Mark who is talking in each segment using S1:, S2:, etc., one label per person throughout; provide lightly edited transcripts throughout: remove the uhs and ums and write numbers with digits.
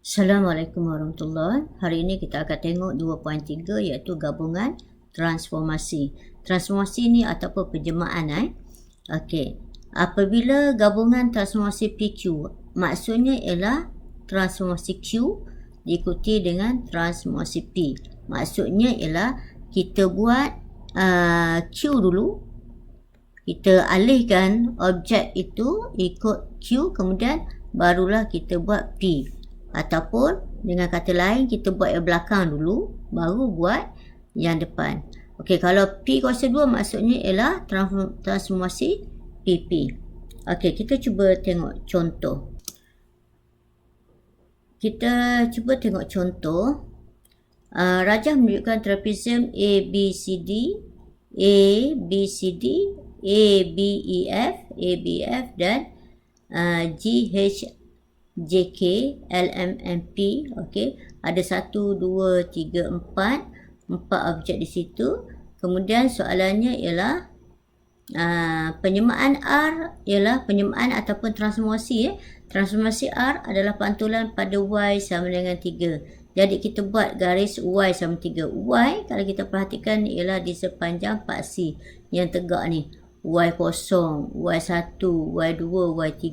S1: Assalamualaikum warahmatullahi. Hari ini kita akan tengok 2.3 iaitu gabungan transformasi. Transformasi ni ataupun penjemaan. Okey. Apabila gabungan transformasi PQ, maksudnya ialah transformasi Q diikuti dengan transformasi P. Maksudnya ialah kita buat Q dulu, kita alihkan objek itu ikut Q, kemudian barulah kita buat P. Ataupun dengan kata lain kita buat yang belakang dulu baru buat yang depan. Okey, kalau P kuasa 2 maksudnya ialah transformasi PP. Okey, kita cuba tengok contoh. Kita cuba tengok contoh. Rajah menunjukkan trapezium ABCD, ABCD, ABEF, ABF dan GH JK, LMNP. Okey, ada 1, 2, 3, 4 objek di situ. Kemudian soalannya ialah penyemaan R ialah penyemaan ataupun transformasi. Transformasi R adalah pantulan pada Y sama dengan 3. Jadi kita buat garis Y sama 3. Y kalau kita perhatikan ialah di sepanjang paksi yang tegak ni. Y0, Y1, Y2, Y3.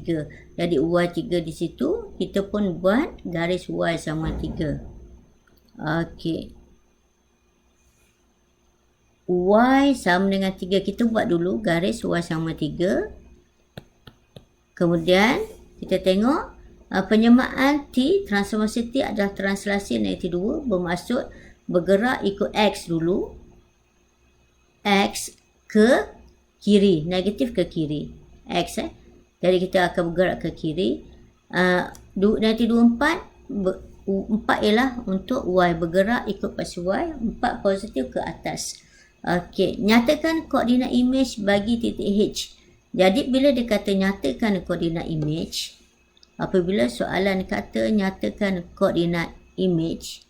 S1: Jadi Y3 di situ, kita pun buat garis Y sama 3. Okey. Y sama dengan 3, kita buat dulu garis Y sama 3. Kemudian, kita tengok penyemaan T, transformasi T adalah translasi negatif 2, bermaksud bergerak ikut X dulu. X ke kiri, negatif ke kiri. X Jadi kita akan bergerak ke kiri. Negatif 2, 4 ialah untuk Y, bergerak ikut pasi Y. 4 positif ke atas. Okey, nyatakan koordinat imej bagi titik H. Jadi bila dia kata nyatakan koordinat imej, apabila soalan kata nyatakan koordinat imej,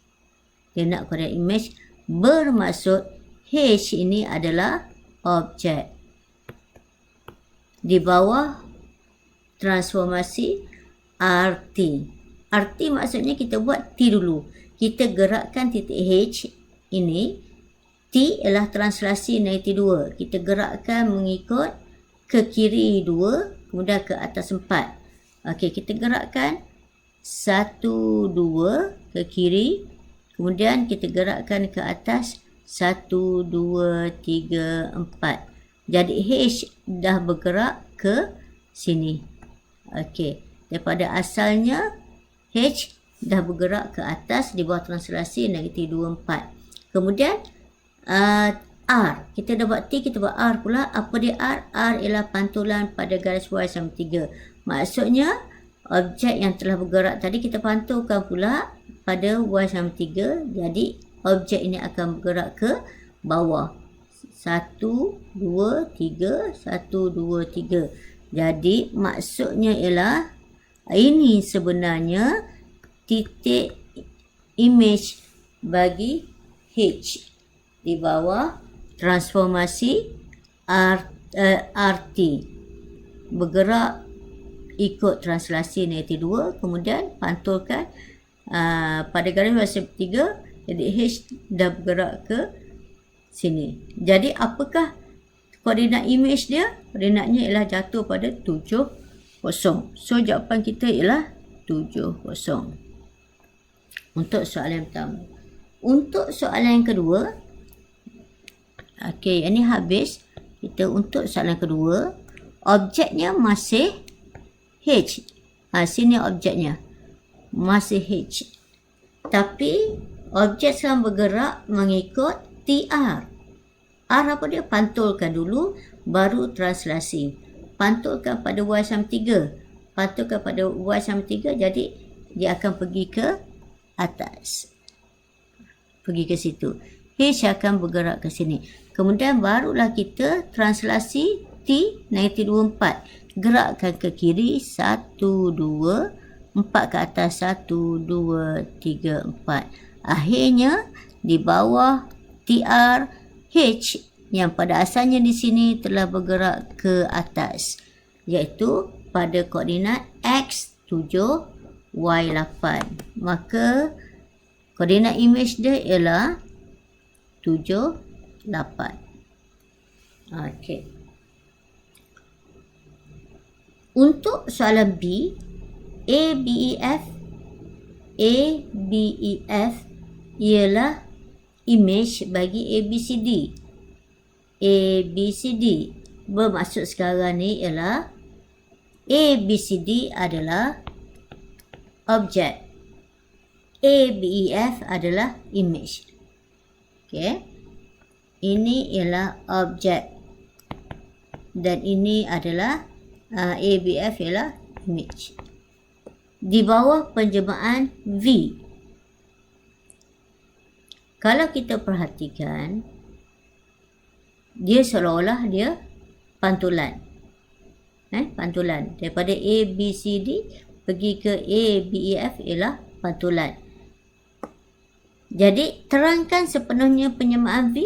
S1: dia nak koordinat imej, bermaksud H ini adalah objek di bawah transformasi RT. RT maksudnya kita buat T dulu. Kita gerakkan titik H ini. T ialah translasi negatif 2. Kita gerakkan mengikut ke kiri 2, kemudian ke atas 4. Okey, kita gerakkan 1, 2 ke kiri. Kemudian kita gerakkan ke atas 1, 2, 3, 4. Jadi H dah bergerak ke sini. Okey, daripada asalnya H dah bergerak ke atas di bawah translasi negatif 2, 4. Kemudian R, kita dah buat T, kita buat R pula. Apa dia R? R ialah pantulan pada garis Y sama 3. Maksudnya objek yang telah bergerak tadi kita pantulkan pula pada Y sama 3. Jadi objek ini akan bergerak ke bawah. 1, 2, 3, 1, 2, 3. Jadi maksudnya ialah ini sebenarnya titik imej bagi H di bawah transformasi RT. Bergerak ikut translasi negatif 2, kemudian pantulkan pada garis Y sama 3. Jadi H dah bergerak ke sini. Jadi apakah koordinat imej dia? Koordinatnya ialah jatuh pada 70. So jawapan kita ialah 70. Untuk soalan yang pertama. Untuk soalan yang kedua, okey, ini habis. Kita untuk soalan kedua, objeknya masih H. Sini objeknya masih H. Tapi objek sedang bergerak mengikut TR. R apa dia? Pantulkan dulu, baru translasi. Pantulkan pada Y sama 3. Pantulkan pada Y sama 3, jadi dia akan pergi ke atas. Pergi ke situ. H akan bergerak ke sini. Kemudian barulah kita translasi T, negatif 2, 4. Gerakkan ke kiri, 1, 2, 4 ke atas, 1, 2, 3, 4. Akhirnya, di bawah TR, H yang pada asalnya di sini telah bergerak ke atas, iaitu pada koordinat X 7, Y8. Maka koordinat imej dia ialah 7, 8. Okey. Untuk soalan B, ABEF ialah imej bagi ABCD. ABCD bermaksud sekarang ni ialah ABCD adalah objek, ABEF adalah imej. Okey. Ini ialah objek dan ini adalah ABF ialah image. Di bawah penjelmaan V, kalau kita perhatikan, dia seolah-olah dia pantulan. Pantulan. Daripada ABCD pergi ke ABEF ialah pantulan. Jadi, terangkan sepenuhnya penjelmaan V,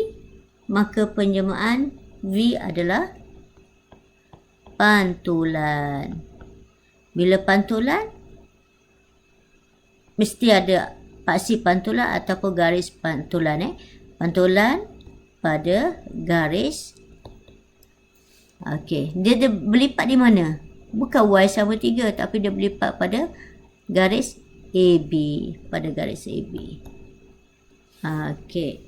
S1: maka penjelmaan V adalah pantulan. Bila pantulan, mesti ada paksi pantulan ataupun garis pantulan. Pantulan pada garis. Okey, dia berlipat di mana? Bukan Y sama 3, tapi dia berlipat pada garis AB. Pada garis AB. Okey.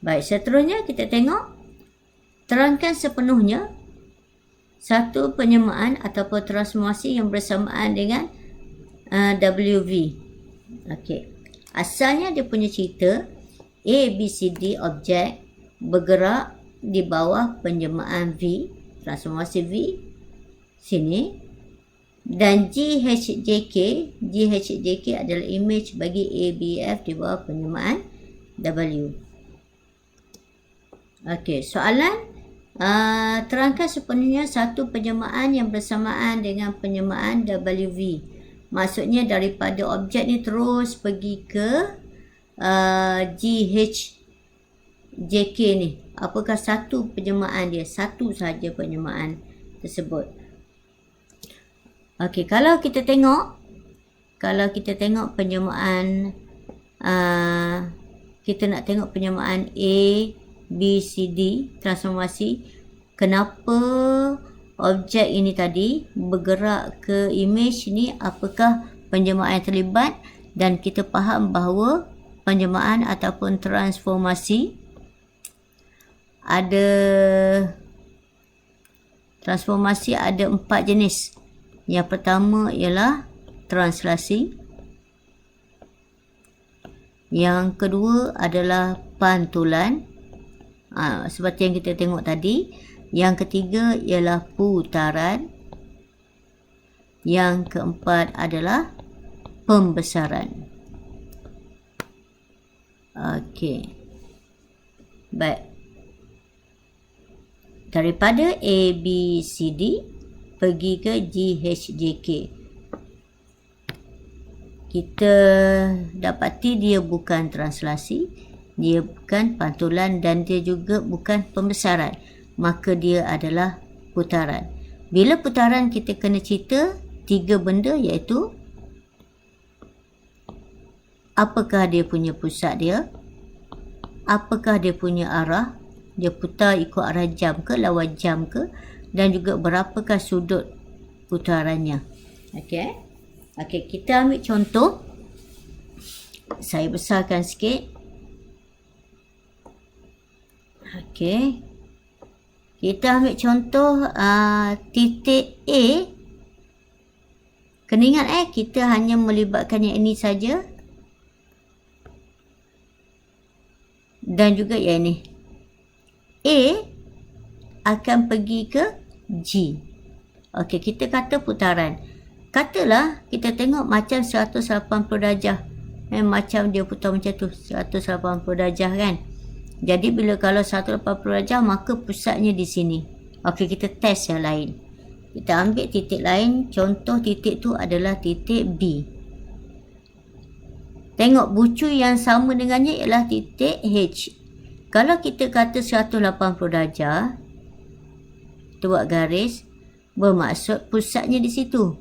S1: Baik, seterusnya kita tengok. Terangkan sepenuhnya satu penyemaan ataupun transformasi yang bersamaan dengan WV. Okey. Asalnya dia punya cerita ABCD objek bergerak di bawah penjelmaan V, transformasi V sini, dan GHJK adalah image bagi ABF di bawah penjelmaan W. Okey, soalan terangkan sepenuhnya satu penjelmaan yang bersamaan dengan penjelmaan WV. Maksudnya daripada objek ni terus pergi ke GHJK ni. Apakah satu penjelmaan dia? Satu sahaja penjelmaan tersebut. Okey, kalau kita tengok penjelmaan, kita nak tengok penjelmaan A, B, C, D, transformasi, kenapa objek ini tadi bergerak ke image ni, apakah penjelmaan yang terlibat, dan kita faham bahawa penjelmaan ataupun transformasi ada 4 jenis. Yang pertama ialah translasi. Yang kedua adalah pantulan, seperti yang kita tengok tadi. Yang ketiga ialah putaran. Yang keempat adalah pembesaran. Okey. Baik. Daripada ABCD pergi ke GHJK. Kita dapati dia bukan translasi, dia bukan pantulan, dan dia juga bukan pembesaran. Maka dia adalah putaran. Bila putaran, kita kena cerita 3 benda, iaitu apakah dia punya pusat dia, apakah dia punya arah, dia putar ikut arah jam ke, lawan jam ke, dan juga berapakah sudut putarannya. Okey. Okey, kita ambil contoh. Saya besarkan sikit. Okey. Kita ambil contoh titik A. Kena ingat kita hanya melibatkan yang ini saja. Dan juga yang ini. A akan pergi ke G. Okey, kita kata putaran. Katalah kita tengok macam 180 darjah. Macam dia putar macam tu, 180 darjah kan. Jadi bila kalau 180 darjah, maka pusatnya di sini. Okey, kita test yang lain. Kita ambil titik lain. Contoh titik tu adalah titik B. Tengok bucu yang sama dengannya ialah titik H. Kalau kita kata 180 darjah, Kita buat garis. Bermaksud pusatnya di situ.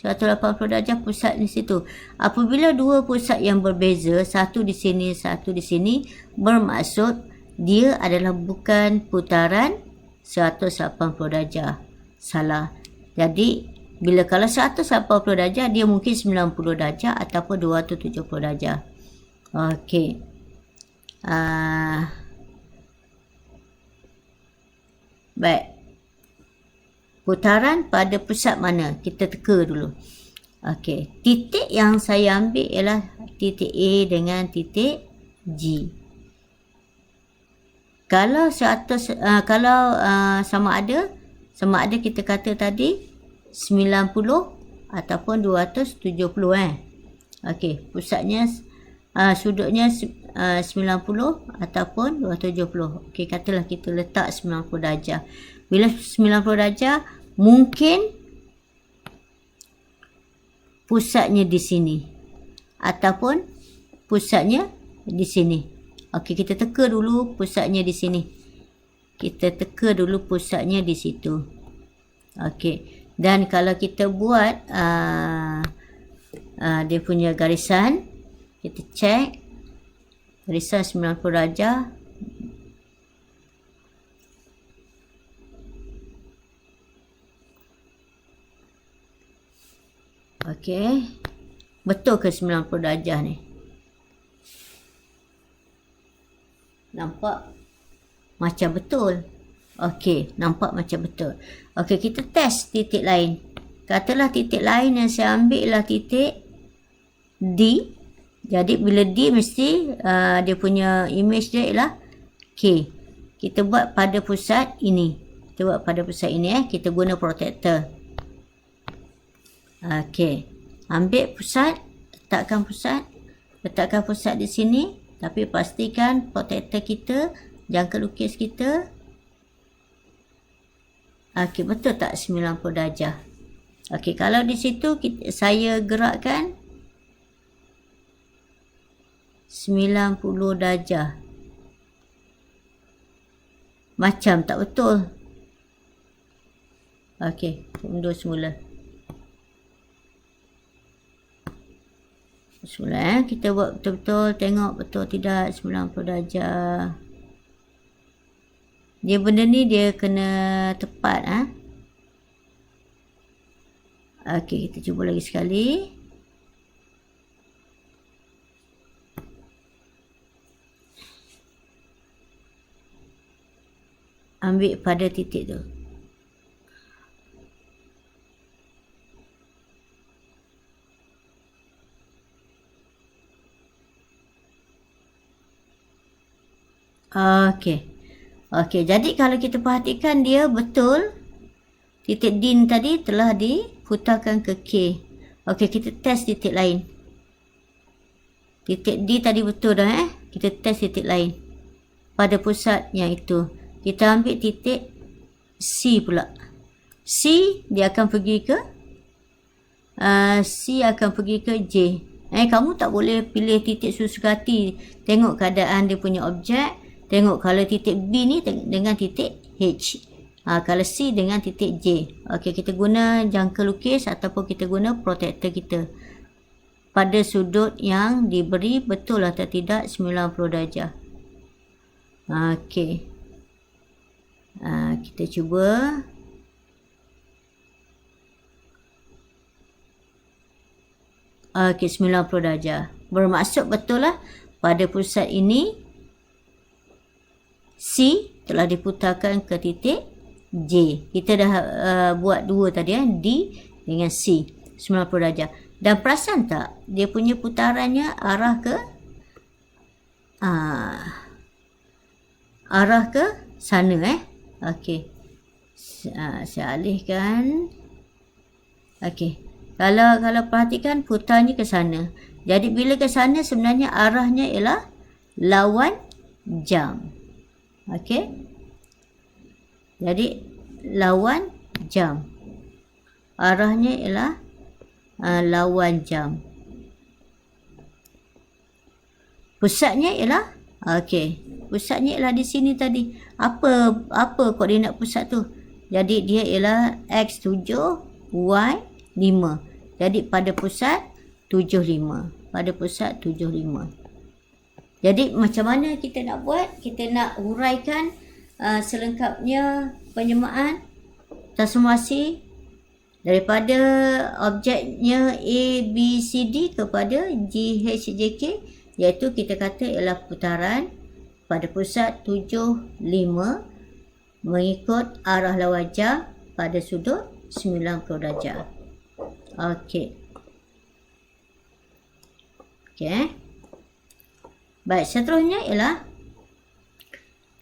S1: 180 darjah pusat di situ. Apabila dua pusat yang berbeza, satu di sini, satu di sini, bermaksud dia adalah bukan putaran 180 darjah. Salah. Jadi, bila kalau 180 darjah, dia mungkin 90 darjah ataupun 270 darjah. Okey. Baik. Putaran pada pusat mana? Kita teka dulu. Okey. Titik yang saya ambil ialah titik A dengan titik G. Kalau sama ada kita kata tadi 90 ataupun 270 Okey, pusatnya sudutnya 90 ataupun 270. Okey, katalah kita letak 90 darjah. Bila 90 darjah, mungkin pusatnya di sini ataupun pusatnya di sini. Okey, kita teka dulu pusatnya di sini. Kita teka dulu pusatnya di situ. Okey. Dan kalau kita buat dia punya garisan, kita cek garisan 90 darjah. Okey. Betul ke 90 darjah ni? Nampak macam betul. Okey, nampak macam betul. Okey, kita test titik lain. Katalah titik lain yang saya ambil ialah titik D. Jadi bila D mesti dia punya image dia ialah K. Kita buat pada pusat ini. Kita buat pada pusat ini kita guna protractor. Okey. Ambil pusat, letakkan pusat di sini, tapi pastikan protractor kita, jangka lukis kita. Okey, betul tak 90 darjah? Okey, kalau di situ saya gerakkan 90 darjah. Macam tak betul. Okey, undur semula. Kita buat betul-betul, tengok betul tidak 90 darjah. Dia benda ni dia kena tepat. Okey, kita cuba lagi sekali. Ambil pada titik tu. Okey, jadi kalau kita perhatikan dia betul, titik D tadi telah diputarkan ke K. Okey, kita test titik lain. Titik D tadi betul dah Kita test titik lain. Pada pusat yang itu. Kita ambil titik C pula. C dia akan pergi ke J. Kamu tak boleh pilih titik sesuka hati. Tengok keadaan dia punya objek. Tengok kalau titik B ni dengan titik H. Kalau C dengan titik J. Okey, kita guna jangka lukis ataupun kita guna protractor kita. Pada sudut yang diberi betul atau tidak 90 darjah. Okey. Kita cuba. Okey, 90 darjah. Bermaksud betul lah pada pusat ini C telah diputarkan ke titik J. Kita dah buat dua tadi D dengan C 90 darjah. Dan perasan tak dia punya putarannya arah ke sana Okey. Saya alihkan. Okey. Kalau perhatikan putarnya ke sana. Jadi bila ke sana sebenarnya arahnya ialah lawan jam. Okey. Jadi lawan jam. Arahnya ialah lawan jam. Pusatnya ialah pusatnya ialah di sini tadi. Apa koordinat pusat tu? Jadi dia ialah X7, Y5. Jadi pada pusat 75. Pada pusat 75. Jadi macam mana kita nak buat? Kita nak huraikan selengkapnya penyemaan transformasi daripada objeknya A, B, C, D kepada G, H, J, K, iaitu kita kata ialah putaran pada pusat 7, 5 mengikut arah lawan jam pada sudut 90 darjah. Okey. Baik, seterusnya ialah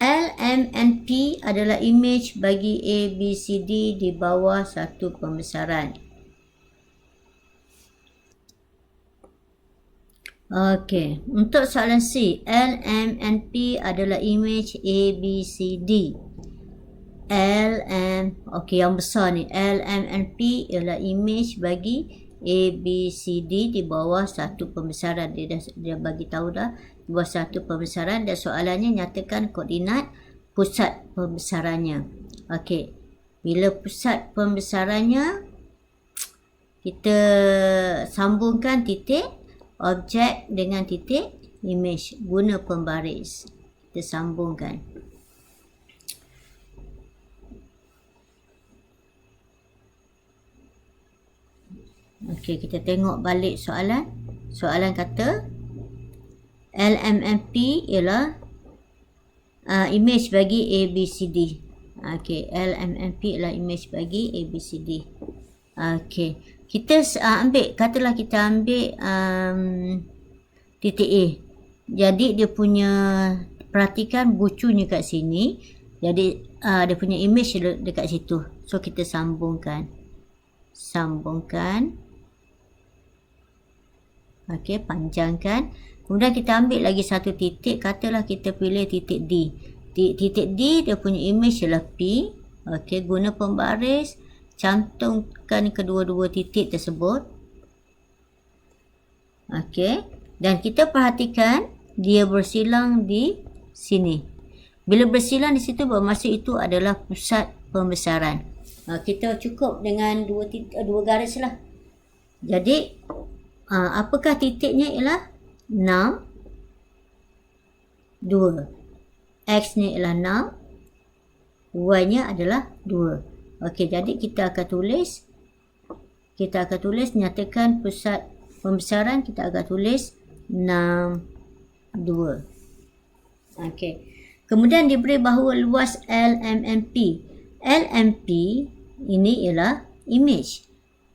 S1: LMNP adalah imej bagi A, B, C, D di bawah satu pembesaran. Okey, untuk soalan C, LMNP adalah imej A, B, C, D. Okey, yang besar ni, LMNP ialah imej bagi A, B, C, D di bawah satu pembesaran. Dia bagi tahu dah di bawah satu pembesaran, dan soalannya nyatakan koordinat pusat pembesarannya. Okey, bila pusat pembesarannya, kita sambungkan titik objek dengan titik imej guna pembaris. Kita sambungkan. Okey, kita tengok balik soalan. Soalan kata LMNP ialah imej bagi A, B, C, D. Okey, LMNP ialah imej bagi A, B, C, D. Okey, kita katalah kita ambil titik A. Jadi dia punya, perhatikan bucunya kat sini. Jadi dia punya imej dekat situ. So kita sambungkan. Okey, panjangkan. Kemudian kita ambil lagi satu titik. Katalah kita pilih titik D. Titik D dia punya imej ialah P. Okey, guna pembaris, cantumkan kedua-dua titik tersebut. Okey, dan kita perhatikan dia bersilang di sini. Bila bersilang di situ, bermaksud itu adalah pusat pembesaran. Kita cukup dengan dua garis lah. Jadi apakah titiknya ialah 6, 2. X ni ialah 6, Y nya adalah 2. Okey, jadi kita akan tulis nyatakan pusat pembesaran, kita akan tulis 6, 2. Okey. Kemudian diberi bahawa luas LMNP. LMP ini ialah imej.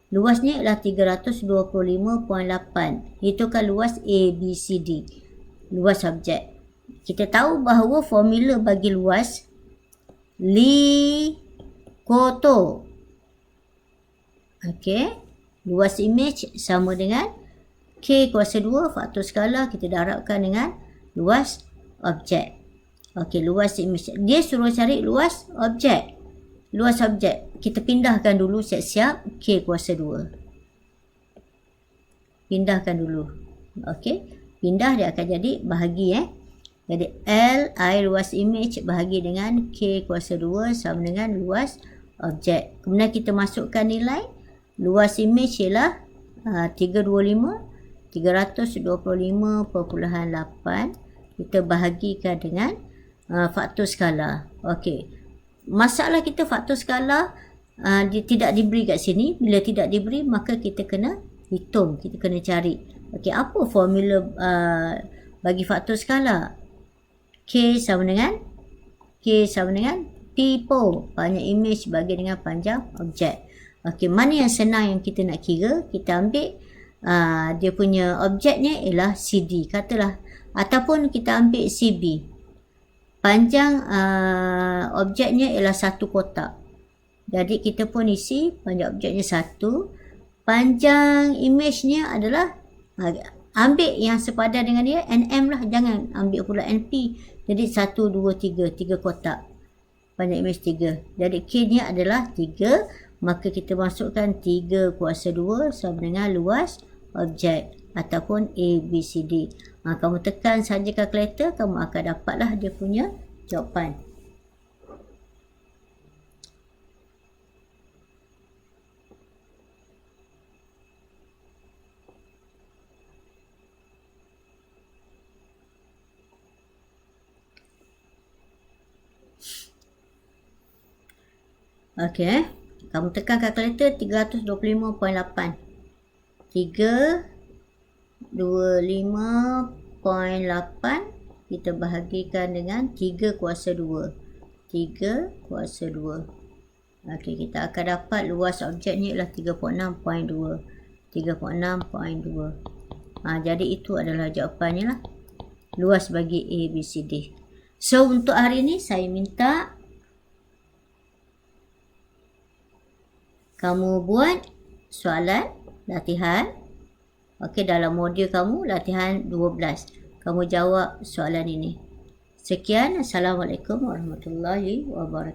S1: Luasnya ialah 325.8. Itu kan luas A, B, C, D. Luas objek. Kita tahu bahawa formula bagi luas Li-Koto. Okey. Luas imej sama dengan K kuasa 2 faktor skala kita darabkan dengan luas objek. Okey, luas imej. Dia suruh cari luas objek. Luas objek. Kita pindahkan dulu siap-siap K kuasa 2. Pindahkan dulu. Okey. Pindah, dia akan jadi bahagi Jadi L, I luas imej bahagi dengan K kuasa 2 sama dengan luas objek. Kemudian kita masukkan nilai. Luas imej ialah 325.8. Kita bahagikan dengan faktor skala. Okey. Masalah kita faktor skala dia tidak diberi kat sini. Bila tidak diberi, maka kita kena hitung, kita kena cari. Okey, apa formula bagi faktor skala? K sama dengan P-PO, panjang imej bagi dengan panjang objek. Okey, mana yang senang yang kita nak kira? Kita ambil dia punya objeknya ialah CD, katalah, ataupun kita ambil CB. Panjang objeknya ialah satu kotak. Jadi kita pun isi panjang objeknya 1. Panjang imejnya adalah ambil yang sepadan dengan dia, NM lah, jangan ambil pula NP. Jadi 1, 2, 3, 3 kotak. Panjang imej 3. Jadi K-nya adalah 3. Maka kita masukkan 3 kuasa 2 sama dengan luas objek ataupun A, B, C, D. Kamu tekan saja kalkulator, kamu akan dapatlah dia punya jawapan. Okey. Kamu tekan kalkulator 325.8. 325.8 kita bahagikan dengan 3 kuasa 2. 3 kuasa 2. Okey, kita akan dapat luas objek ni ialah 36.2. 36.2. Jadi itu adalah jawapannya lah. Luas bagi A, B, C, D. So, untuk hari ni saya minta kamu buat soalan latihan. Okey, dalam modul kamu latihan 12. Kamu jawab soalan ini. Sekian. Assalamualaikum warahmatullahi wabarakatuh.